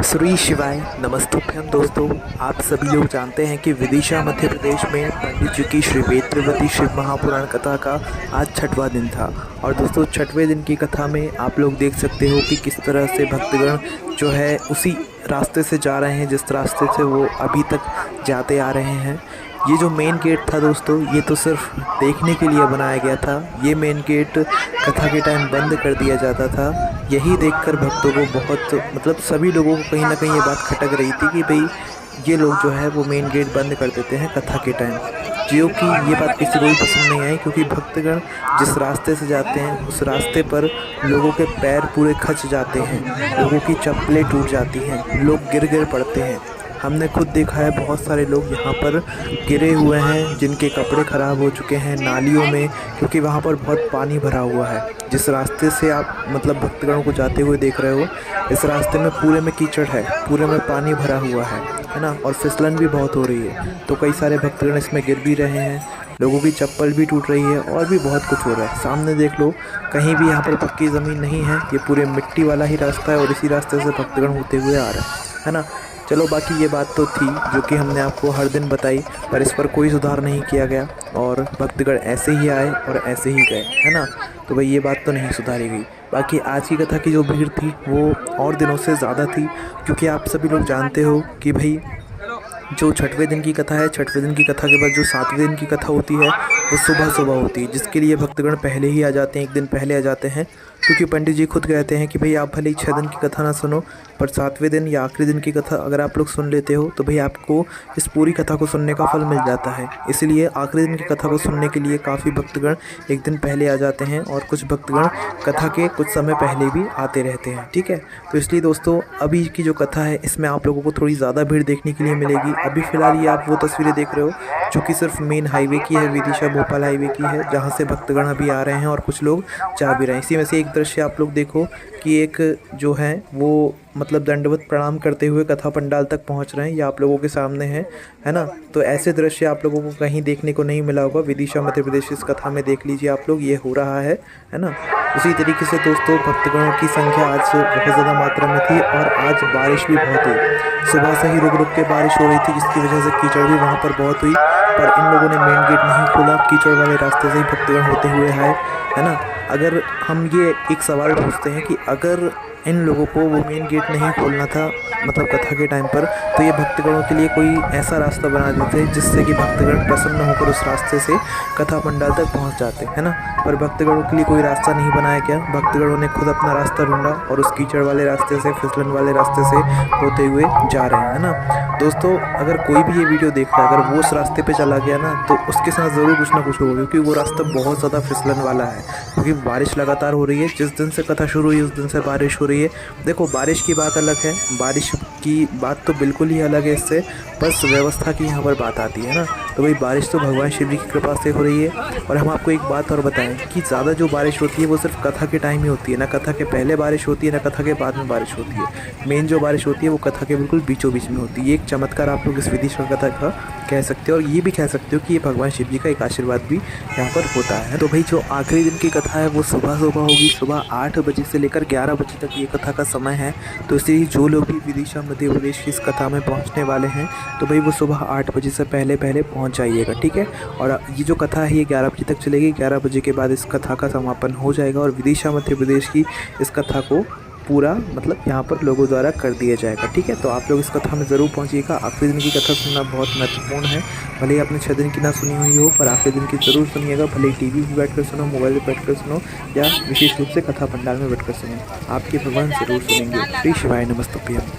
श्री शिवाय नमस्तुभ्यम। दोस्तों, आप सभी लोग जानते हैं कि विदिशा मध्य प्रदेश में पंडित जी की श्री वेत्रवती शिव महापुराण कथा का आज छठवां दिन था। और दोस्तों, छठवें दिन की कथा में आप लोग देख सकते हो कि किस तरह से भक्तगण जो है उसी रास्ते से जा रहे हैं जिस रास्ते से वो अभी तक जाते आ रहे हैं। ये जो मेन गेट था दोस्तों, ये तो सिर्फ देखने के लिए बनाया गया था। ये मेन गेट कथा के टाइम बंद कर दिया जाता था। यही देखकर भक्तों को बहुत सभी लोगों को कहीं ना कहीं ये बात खटक रही थी कि भाई ये लोग जो है वो मेन गेट बंद कर देते हैं कथा के टाइम। जो कि ये बात किसी को भी पसंद नहीं आई, क्योंकि भक्तगण जिस रास्ते से जाते हैं उस रास्ते पर लोगों के पैर पूरे खच जाते हैं, लोगों की चप्पलें टूट जाती हैं, लोग गिर गिर पड़ते हैं। हमने खुद देखा है बहुत सारे लोग यहाँ पर गिरे हुए हैं जिनके कपड़े ख़राब हो चुके हैं नालियों में, क्योंकि वहाँ पर बहुत पानी भरा हुआ है। जिस रास्ते से आप भक्तगणों को जाते हुए देख रहे हो, इस रास्ते में पूरे में कीचड़ है, पूरे में पानी भरा हुआ है ना। और फिसलन भी बहुत हो रही है, तो कई सारे भक्तगण इसमें गिर भी रहे हैं, लोगों की चप्पल भी टूट रही है और भी बहुत कुछ हो रहा है। सामने देख लो, कहीं भी यहाँ पर पक्की ज़मीन नहीं है, ये पूरे मिट्टी वाला ही रास्ता है और इसी रास्ते से भक्तगण होते हुए आ रहे हैं, है ना। चलो, बाकी ये बात तो थी जो कि हमने आपको हर दिन बताई, पर इस पर कोई सुधार नहीं किया गया और भक्तगण ऐसे ही आए और ऐसे ही गए, है ना। तो भाई ये बात तो नहीं सुधारी गई। बाकी आज की कथा की जो भीड़ थी वो और दिनों से ज़्यादा थी, क्योंकि आप सभी लोग जानते हो कि भाई जो छठवें दिन की कथा है, छठवें दिन की कथा के बाद जो सातवें दिन की कथा होती है वो सुबह सुबह होती है, जिसके लिए भक्तगण पहले ही आ जाते हैं, एक दिन पहले आ जाते हैं। क्योंकि पंडित जी खुद कहते हैं कि भाई आप भले ही 6 दिन की कथा ना सुनो, पर सातवें दिन या आखिरी दिन की कथा अगर आप लोग सुन लेते हो तो भाई आपको इस पूरी कथा को सुनने का फल मिल जाता है। इसलिए आखिरी दिन की कथा को सुनने के लिए काफ़ी भक्तगण एक दिन पहले आ जाते हैं और कुछ भक्तगण कथा के कुछ समय पहले भी आते रहते हैं, ठीक है। तो इसलिए दोस्तों, अभी की जो कथा है इसमें आप लोगों को थोड़ी ज़्यादा भीड़ देखने के लिए मिलेगी। अभी फ़िलहाल ये आप वो तस्वीरें देख रहे हो जो कि सिर्फ मेन हाईवे की है, विदिशा भोपाल हाईवे की है, जहाँ से भक्तगण अभी आ रहे हैं और कुछ लोग जा भी रहे हैं। इसी में से एक दृश्य आप लोग देखो कि एक जो है वो दंडवत प्रणाम करते हुए कथा पंडाल तक पहुंच रहे हैं, ये आप लोगों के सामने है ना। तो ऐसे दृश्य आप लोगों को कहीं देखने को नहीं मिला होगा। विदिशा मध्य प्रदेश इस कथा में देख लीजिए आप लोग, ये हो रहा है ना। उसी तरीके से दोस्तों, भक्तगणों की संख्या आज बहुत ज़्यादा मात्रा में थी और आज बारिश भी बहुत हुई। सुबह से ही रुक रुक के बारिश हो रही थी, जिसकी वजह से कीचड़ भी वहाँ पर बहुत हुई, पर इन लोगों ने मेन गेट नहीं खोला, कीचड़ वाले रास्ते से ही भक्तगण होते हुए आए, है ना। अगर हम ये एक सवाल पूछते हैं कि अगर इन लोगों को वो मेन गेट नहीं खोलना था कथा के टाइम पर, तो ये भक्तगणों के लिए कोई ऐसा रास्ता बना देते जिससे कि भक्तगण प्रसन्न होकर उस रास्ते से कथा पंडाल तक पहुंच जाते, है ना। पर भक्तगणों के लिए कोई रास्ता नहीं बनाया गया, भक्तगणों ने खुद अपना रास्ता ढूंढा और उस कीचड़ वाले रास्ते से, फिसलन वाले रास्ते से होते हुए जा रहे हैं, है ना। दोस्तों, अगर कोई भी ये वीडियो देख रहा है, अगर वो उस रास्ते पर चला गया ना, तो उसके साथ ज़रूर कुछ ना कुछ होगा, क्योंकि वो रास्ता बहुत ज़्यादा फिसलन वाला है, क्योंकि बारिश लगातार हो रही है। जिस दिन से कथा शुरू हुई उस दिन से बारिश हो रही है। देखो, बारिश की बात अलग है, बारिश की बात तो बिल्कुल ही अलग है इससे, बस व्यवस्था की यहाँ पर बात आती है ना। तो भाई बारिश तो भगवान शिव जी की कृपा से हो रही है। और हम आपको एक बात और बताएं कि ज़्यादा जो बारिश होती है वो सिर्फ कथा के टाइम ही होती है, ना कथा के पहले बारिश होती है ना कथा के बाद में बारिश होती है। मेन जो बारिश होती है वो कथा के बिल्कुल बीचों बीच में होती है। ये एक चमत्कार आप लोग इस विदिशा कथा का कह सकते हो, और ये भी कह सकते हो कि ये भगवान शिव जी का एक आशीर्वाद भी यहाँ पर होता है। तो भाई जो आखिरी दिन की कथा है वो सुबह सुबह होगी, सुबह 8 बजे से लेकर 11 बजे तक ये कथा का समय है। तो इसलिए जो लोग भी विदिशा मध्य प्रदेश की इस कथा में पहुंचने वाले हैं, तो भाई वो सुबह 8 बजे से पहले पहले पहुंच जाइएगा, ठीक है। और ये जो कथा है ये 11 बजे तक चलेगी, 11 बजे के बाद इस कथा का समापन हो जाएगा और विदिशा मध्य प्रदेश की इस कथा को पूरा यहाँ पर लोगों द्वारा कर दिया जाएगा, ठीक है। तो आप लोग इस कथा में ज़रूर पहुँचिएगा। आखिरी दिन की कथा सुनना बहुत महत्वपूर्ण है, भले ही आपने 6 दिन की ना सुनी हुई हो, पर आखिरी दिन की ज़रूर सुनिएगा। भले ही टीवी पर बैठ कर सुनो, मोबाइल पर बैठ कर सुनो, या विशेष रूप से कथा पंडाल में बैठ कर सुनो, आपके भगवान ज़रूर सुनेंगे। श्री शिवाय नमस्तुभ्यम।